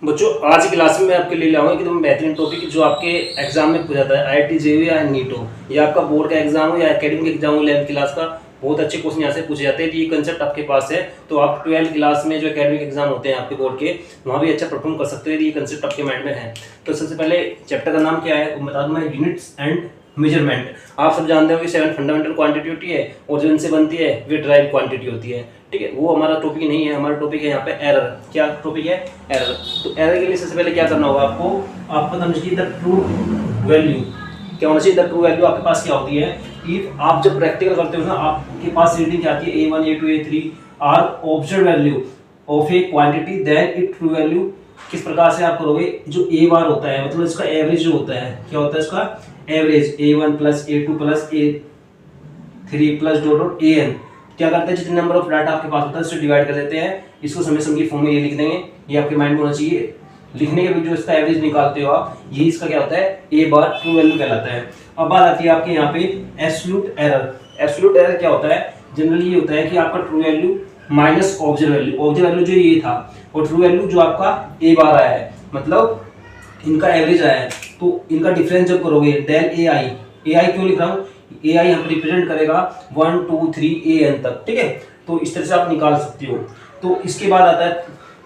बच्चों आज की क्लास में मैं आपके लिए लाऊंगा एकदम बेहतरीन टॉपिक जो आपके एग्जाम में पूछा जाता है। आईआईटी जेईई या नीट हो या आपका बोर्ड का एग्जाम हो या एकेडमिक एग्जाम हो 11th क्लास का, बहुत अच्छे क्वेश्चन यहाँ से पूछे जाते हैं। ये कंसेप्ट आपके पास है तो आप 12th क्लास में जो एकेडमिक एग्जाम होते हैं आपके बोर्ड के, वहाँ भी अच्छा परफॉर्म कर सकते हैं। ये कंसेप्ट आपके माइंड में है। तो सबसे पहले चैप्टर का नाम क्या है वो बता दूं मैं, यूनिट्स एंड मेजरमेंट। आप सब जानते हो कि 7 फंडामेंटल क्वांटिटी होती है और जो इनसे बनती है वे ड्राइव क्वांटिटी होती है। ठीक है, वो हमारा टॉपिक नहीं है। हमारा टॉपिक है यहाँ पे एरर। क्या टॉपिक है? एरर। तो एरर के लिए सबसे पहले क्या करना होगा आपको, आपको समझ लीजिए द ट्रू वैल्यू क्या होना चाहिए। द ट्रू वैल्यू आपके पास क्या होती है, इफ आप जब प्रैक्टिकल करते हो ना, आपके पास रीडिंग क्या आती है, A1 A2 A3 are observe value of a quantity then it true value. किस प्रकार से आप करोगे, जो ए बार होता है मतलब इसका एवरेज जो होता है, क्या होता है इसका average, A1 plus A2 plus A3 plus dot dot AN। क्या करते हैं, जितने नंबर ऑफ डाटा आपके पास होता है उससे डिवाइड कर देते हैं। इसको समेशन की फॉर्म में ये लिख देंगे, ये आपके माइंड में होना चाहिए। लिखने के बाद जो इसका एवरेज निकालते हो आप, ये इसका क्या होता है, ए बार ट्रू वैल्यू कहलाता है। अब बात आती है आपके यहाँ पे एब्सोल्यूट एरर। एब्सोल्यूट एरर क्या होता है, जनरली ये होता है कि आपका true value minus observe value. Observe value जो ये था और ट्रू वैल्यू जो आपका ए बार आया है, मतलब इनका एवरेज आया है, तो इनका डिफरेंस जब करोगे डेल ए आई। ए आई क्यों लिख रहा हूँ, ए आई हम रिप्रेजेंट करेगा 1 2 3 AN तक। ठीक है, तो इस तरह से आप निकाल सकते हो। तो इसके बाद आता है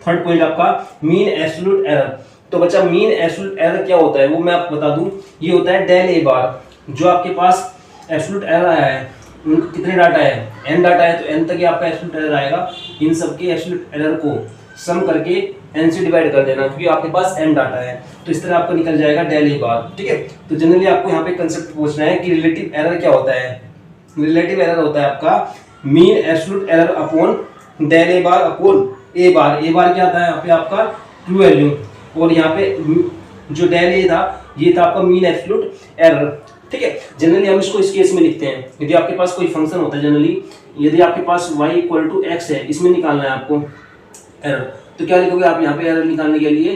थर्ड पॉइंट आपका मीन एब्सोल्यूट एरर। तो बच्चा मीन एब्सोल्यूट एरर क्या होता है वो मैं आपको बता दूं। ये होता है डेल ए बार। जो आपके पास एब्सोल्यूट एरर आया है, उनका कितने डाटा है, n डाटा है, तो n तक ही आपका एब्सोल्यूट एरर आएगा। इन सबके एब्सोल्यूट एरर को सम करके n से डिवाइड कर देना, क्योंकि आपके पास n डाटा है। तो इस तरह आपको निकल जाएगा डेल ए बार। ठीक है, तो जनरली आपको यहाँ पे कंसेप्ट पूछना है कि रिलेटिव एरर क्या होता है। रिलेटिव एरर होता है आपका mean absolute error upon del A bar upon A bar. A bar क्या आता है यहाँ पे आपका ट्रू वैल्यू, और यहाँ पे जो डेल ए था ये था आपका मीन एब्सोल्यूट एरर। ठीक है, जनरली हम इसको इस केस में लिखते हैं। यदि आपके पास कोई फंक्शन होता है, जनरली यदि आपके पास y इक्वल टू x है, इसमें निकालना है आपको एरर, तो क्या लिखोगे आप यहाँ पे एरर निकालने के लिए,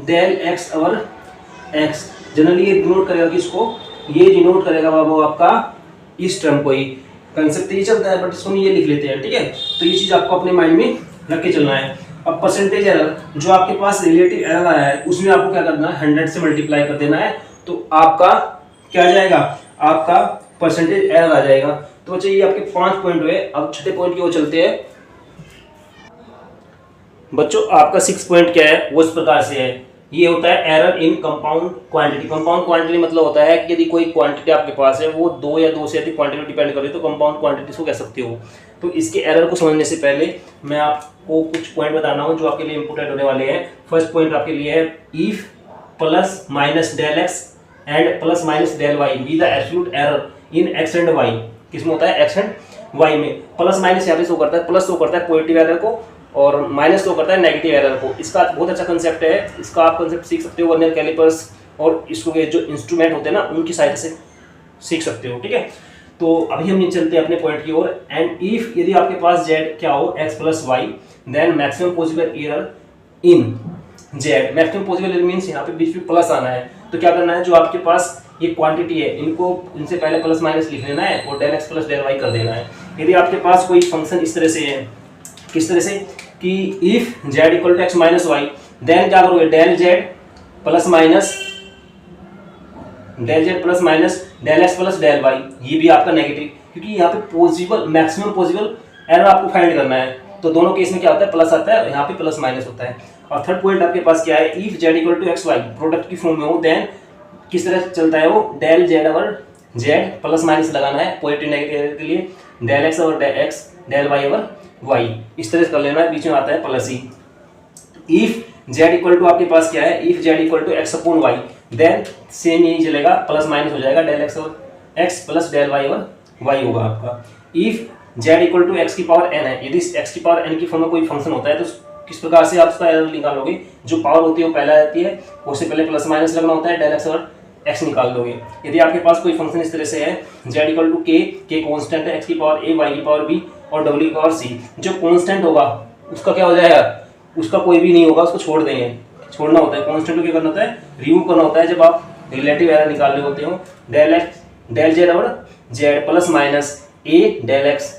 डेल x और x। जनरली ये डिनोट करेगा किसको, ये डिनोट करेगा बाबू आपका इस टर्म को ही। कंसेप्ट ये चलता है बट इसको ये लिख लेते हैं। ठीक है, तो ये चीज आपको अपने माइंड में रख के चलना है। अब परसेंटेज एरर, जो आपके पास रिलेटिव एरर आया है उसमें आपको क्या करना है, 100 से मल्टीप्लाई कर देना है, तो आपका क्या आ जाएगा, आपका परसेंटेज एरर आ जाएगा। तो बच्चे ये आपके 5 पॉइंट हुए। अब छठे पॉइंट की ओर चलते हैं। बच्चों आपका 6 पॉइंट क्या है वो इस प्रकार से है। ये होता है error in compound quantity. Compound quantity मतलब होता है कि यदि कोई क्वांटिटी आपके पास है वो 2 या 2 से अधिक क्वांटिटी डिपेंड करे तो कंपाउंड क्वांटिटी को कह सकते हो। तो इसके एरर को समझने से पहले मैं आपको कुछ पॉइंट बताना हूँ जो आपके लिए इंपोर्टेंट होने वाले हैं। फर्स्ट पॉइंट आपके लिए है, if plus minus del X and plus minus del Y be the absolute error in X and Y. किसमें होता है, एक्स एंड वाई में। प्लस माइनस यहाँ पे शो करता है, प्लस शो करता है पॉजिटिव एरर को और माइनस शो करता है नेगेटिव एरर को। इसका बहुत अच्छा कंसेप्ट है, इसका आप कंसेप्ट सीख सकते हो वर्नियर कैलिपर्स और इसको जो इंस्ट्रूमेंट होते हैं ना उनकी सहायता से सीख सकते हो। ठीक है, तो अभी हम चलते हैं अपने पॉइंट की ओर। एंड इफ यदि आपके पास जेड क्या हो, X plus Y, then maximum possible error in Z. Maximum possible error means यहाँ पे बीच में प्लस आना है। तो क्या करना है, जो आपके पास ये क्वांटिटी है इनको इनसे पहले प्लस माइनस लिख लेना है और del X plus del Y कर देना है। यदि आपके पास कोई फंक्शन इस तरह से है, किस तरह से कि if Z equal to X minus Y, then क्या करोगे, del Z plus minus del X plus del Y. ये भी आपका नेगेटिव, क्योंकि यहाँ पे पॉसिबल मैक्सिमम पॉसिबल एरर आपको फाइंड करना है। तो दोनों केस में क्या होता है, प्लस आता है, यहाँ पे प्लस माइनस होता है। और थर्ड पॉइंट आपके पास क्या है, if Z equal to x y product की फॉर्म में हो, देन किस तरह चलता है वो, डेल जेड और जेड प्लस माइनस लगाना है पॉजिटिव नेगेटिव के लिए, डेल एक्स और एक्स, डेल वाई और वाई, इस तरह से कर लेना है। बीच में आता है प्लस ही। इफ जेड इक्वल टू आपके पास क्या है, if Z equal to x upon y, then same यही चलेगा, प्लस माइनस हो जाएगा, डेल एक्स और एक्स प्लस डेल वाई और वाई होगा आपका। If Z equal to x की पावर एन है, यदि एक्स की पावर एन की फॉर्म में कोई फंक्शन होता है तो किस प्रकार से आप उसका एरर निकालोगे, जो पावर होती है वो पहले आती है, उससे पहले प्लस माइनस लगना होता है, डेल एक्स और एक्स निकाल दोगे। यदि आपके पास कोई फंक्शन इस तरह से है, जेड इक्वल टू के कांस्टेंट है, एक्स की पावर ए, वाई की पावर बी और डब्ल्यू की पावर सी, जो कांस्टेंट होगा उसका क्या हो जाएगा, उसका कोई भी नहीं होगा, उसको छोड़ देंगे। छोड़ना होता है कांस्टेंट को, क्या करना होता है, रिमूव करना होता है जब आप रिलेटिव एरर निकाल रहे होते हो। डेल एक्स डेल जेड और जेड प्लस माइनस ए डेल एक्स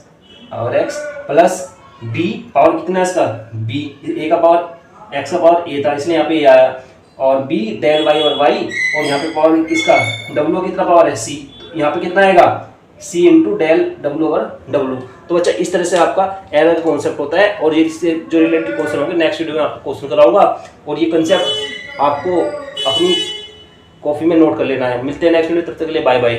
और एक्स प्लस बी, पावर कितना है इसका, बी, ए का पावर एक्स का पावर ए था इसलिए यहाँ पे ए आया, और बी डेल वाई और वाई, और यहाँ पे पावर किसका डब्ल्यू कितना पावर है सी, तो यहाँ पे कितना आएगा C into del W over W. तो बच्चा इस तरह से आपका एरर का कॉन्सेप्ट होता है, और ये इससे जो रिलेटेड क्वेश्चन होंगे नेक्स्ट वीडियो में आपको क्वेश्चन कराऊंगा, और ये कंसेप्ट आपको अपनी कॉपी में नोट कर लेना है। मिलते हैं नेक्स्ट वीडियो, तब तक के लिए बाय बाय।